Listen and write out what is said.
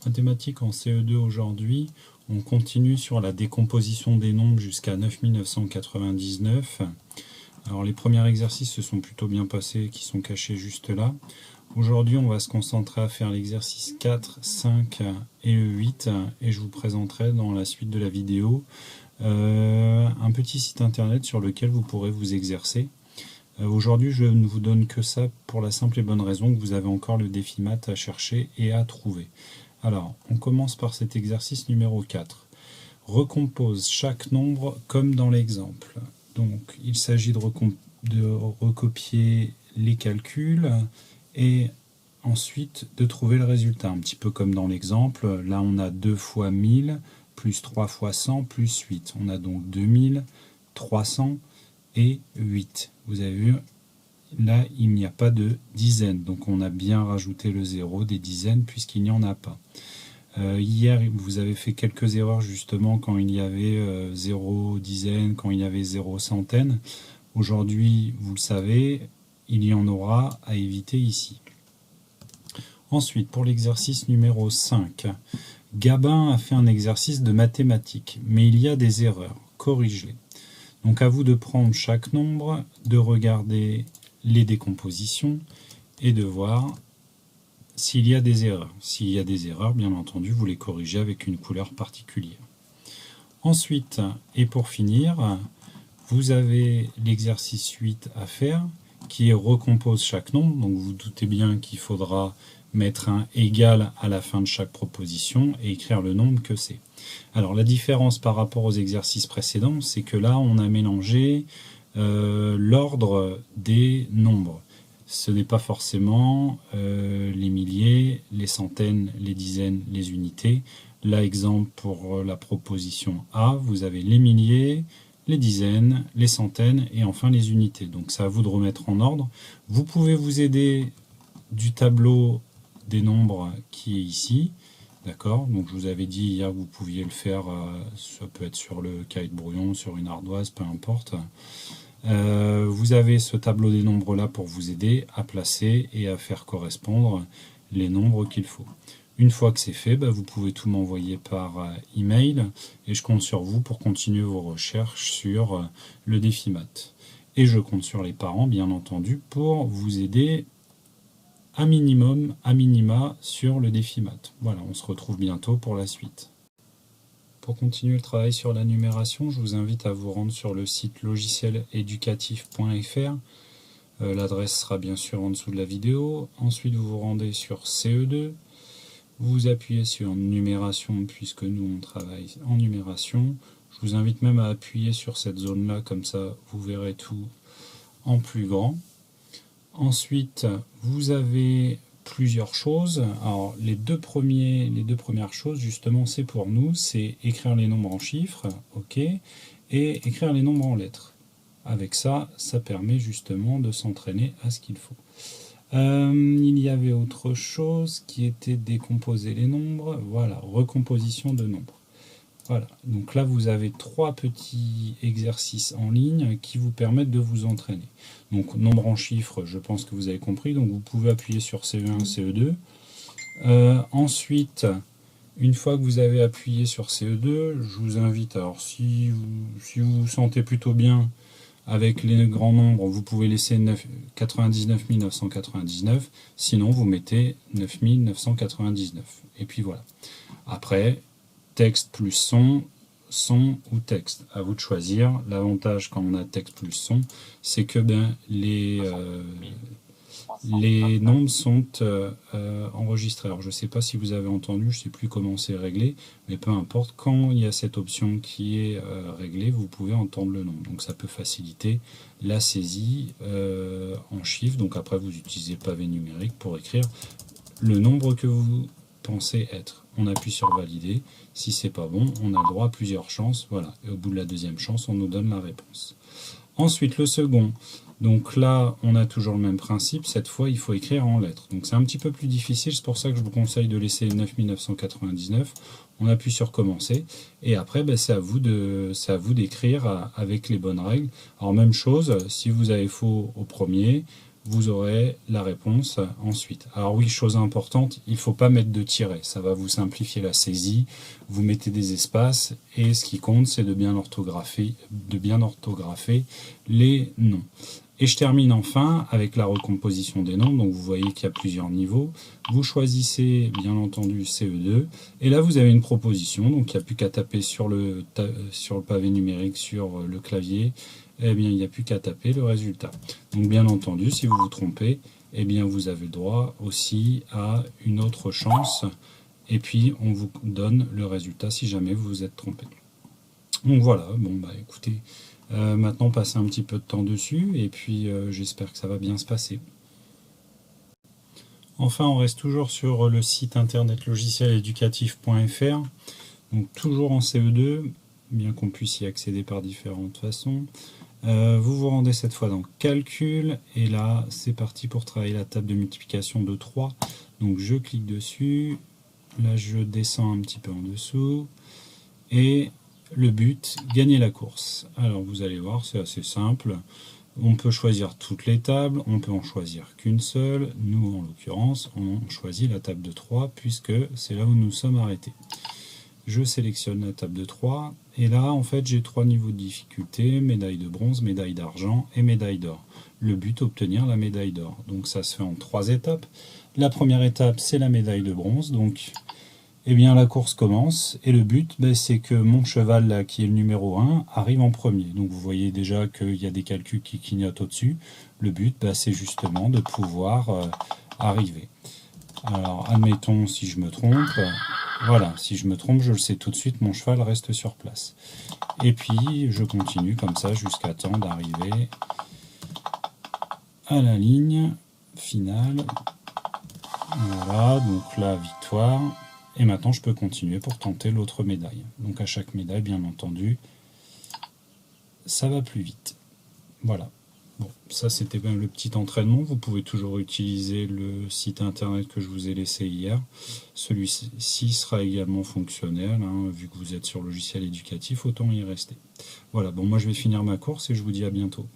Mathématiques en CE2 aujourd'hui, on continue sur la décomposition des nombres jusqu'à 9999. Alors les premiers exercices se sont plutôt bien passés, qui sont cachés juste là. Aujourd'hui, on va se concentrer à faire l'exercice 4, 5 et le 8, et je vous présenterai dans la suite de la vidéo un petit site internet sur lequel vous pourrez vous exercer. Aujourd'hui, je ne vous donne que ça pour la simple et bonne raison que vous avez encore le défi maths à chercher et à trouver. Alors, on commence par cet exercice numéro 4. Recompose chaque nombre comme dans l'exemple. Donc, il s'agit de recopier les calculs et ensuite de trouver le résultat. Un petit peu comme dans l'exemple, là on a 2 fois 1000, plus 3 fois 100, plus 8. On a donc 2000, 300 et 8. Vous avez vu, là il n'y a pas de dizaines, donc on a bien rajouté le 0 des dizaines puisqu'il n'y en a pas. Hier vous avez fait quelques erreurs justement quand il y avait 0 dizaines, quand il y avait 0 centaines. Aujourd'hui vous le savez, il y en aura à éviter ici. Ensuite pour l'exercice numéro 5, Gabin a fait un exercice de mathématiques, mais il y a des erreurs, corrige-les. Donc à vous de prendre chaque nombre, de regarder les décompositions et de voir s'il y a des erreurs. S'il y a des erreurs, bien entendu, vous les corrigez avec une couleur particulière. Ensuite, et pour finir, vous avez l'exercice 8 à faire, qui est recompose chaque nombre. Donc vous doutez bien qu'il faudra mettre un égal à la fin de chaque proposition et écrire le nombre que c'est. Alors la différence par rapport aux exercices précédents, c'est que là on a mélangé l'ordre des nombres. Ce n'est pas forcément les milliers, les centaines, les dizaines, les unités. Là, exemple pour la proposition A, vous avez les milliers, les dizaines, les centaines et enfin les unités. Donc c'est à vous de remettre en ordre. Vous pouvez vous aider du tableau des nombres qui est ici. D'accord, donc je vous avais dit hier que vous pouviez le faire, ça peut être sur le cahier de brouillon, sur une ardoise, peu importe. Vous avez ce tableau des nombres là pour vous aider à placer et à faire correspondre les nombres qu'il faut. Une fois que c'est fait, vous pouvez tout m'envoyer par email et je compte sur vous pour continuer vos recherches sur le défi maths. Et je compte sur les parents, bien entendu, pour vous aider à minima sur le défi maths. Voilà, on se retrouve bientôt pour la suite. Pour continuer le travail sur la numération, je vous invite à vous rendre sur le site logicieléducatif.fr. L'adresse sera bien sûr en dessous de la vidéo. Ensuite, vous vous rendez sur CE2. Vous appuyez sur numération puisque nous on travaille en numération. Je vous invite même à appuyer sur cette zone-là, comme ça vous verrez tout en plus grand. Ensuite, vous avez plusieurs choses. Alors les deux premières choses justement c'est pour nous, c'est écrire les nombres en chiffres, ok, et écrire les nombres en lettres. Avec ça, ça permet justement de s'entraîner à ce qu'il faut. Il y avait autre chose qui était décomposer les nombres, voilà, recomposition de nombres. Voilà, donc là vous avez 3 petits exercices en ligne qui vous permettent de vous entraîner. Donc nombre en chiffres, je pense que vous avez compris, donc vous pouvez appuyer sur CE1, CE2. Ensuite, une fois que vous avez appuyé sur CE2, je vous invite, alors si vous vous sentez plutôt bien avec les grands nombres, vous pouvez laisser 99 999, sinon vous mettez 9999. Et puis voilà. Après, texte plus son, son ou texte. À vous de choisir. L'avantage quand on a texte plus son, c'est que les nombres sont enregistrés. Alors je ne sais pas si vous avez entendu, je ne sais plus comment c'est réglé, mais peu importe, quand il y a cette option qui est réglée, vous pouvez entendre le nombre. Donc ça peut faciliter la saisie en chiffres. Donc après vous utilisez le pavé numérique pour écrire le nombre que vous pensez être. On appuie sur valider. Si c'est pas bon, on a le droit à plusieurs chances. Voilà. Et au bout de la deuxième chance, on nous donne la réponse. Ensuite, le second. Donc là, on a toujours le même principe. Cette fois, il faut écrire en lettres. Donc c'est un petit peu plus difficile. C'est pour ça que je vous conseille de laisser 9999. On appuie sur commencer. Et après, c'est à vous d'écrire avec les bonnes règles. Alors même chose, si vous avez faux au premier, vous aurez la réponse ensuite. Alors oui, chose importante, il ne faut pas mettre de tiret, ça va vous simplifier la saisie. Vous mettez des espaces et ce qui compte, c'est de bien orthographer les noms. Et je termine enfin avec la recomposition des noms. Donc vous voyez qu'il y a plusieurs niveaux. Vous choisissez bien entendu CE2 et là vous avez une proposition. Donc il n'y a plus qu'à taper sur le pavé numérique, sur le clavier. Eh bien, il n'y a plus qu'à taper le résultat. Donc, bien entendu, si vous vous trompez, eh bien, vous avez droit aussi à une autre chance. Et puis, on vous donne le résultat si jamais vous vous êtes trompé. Donc, voilà. Bon, bah, écoutez, maintenant, passez un petit peu de temps dessus. Et puis, j'espère que ça va bien se passer. Enfin, on reste toujours sur le site internet logicieléducatif.fr. Donc, toujours en CE2, bien qu'on puisse y accéder par différentes façons. Vous vous rendez cette fois dans calcul et là c'est parti pour travailler la table de multiplication de 3. Donc je clique dessus, là je descends un petit peu en dessous et le but, gagner la course. Alors vous allez voir, c'est assez simple. On peut choisir toutes les tables, on peut en choisir qu'une seule. Nous en l'occurrence on choisit la table de 3 puisque c'est là où nous sommes arrêtés. Je sélectionne la table de 3 et là en fait j'ai 3 niveaux de difficulté, médaille de bronze, médaille d'argent et médaille d'or. Le but, obtenir la médaille d'or. Donc ça se fait en 3 étapes. La première étape c'est la médaille de bronze, donc eh bien la course commence et le but c'est que mon cheval là qui est le numéro 1 arrive en premier. Donc vous voyez déjà qu'il y a des calculs qui clignotent au-dessus. Le but c'est justement de pouvoir arriver. Alors admettons si je me trompe. Voilà, si je me trompe, je le sais tout de suite, mon cheval reste sur place. Et puis, je continue comme ça jusqu'à temps d'arriver à la ligne finale. Voilà, donc la victoire. Et maintenant, je peux continuer pour tenter l'autre médaille. Donc à chaque médaille, bien entendu, ça va plus vite. Voilà. Bon, ça c'était bien le petit entraînement. Vous pouvez toujours utiliser le site internet que je vous ai laissé hier. Celui-ci sera également fonctionnel, hein, vu que vous êtes sur logiciel éducatif, autant y rester. Voilà, bon moi je vais finir ma course et je vous dis à bientôt.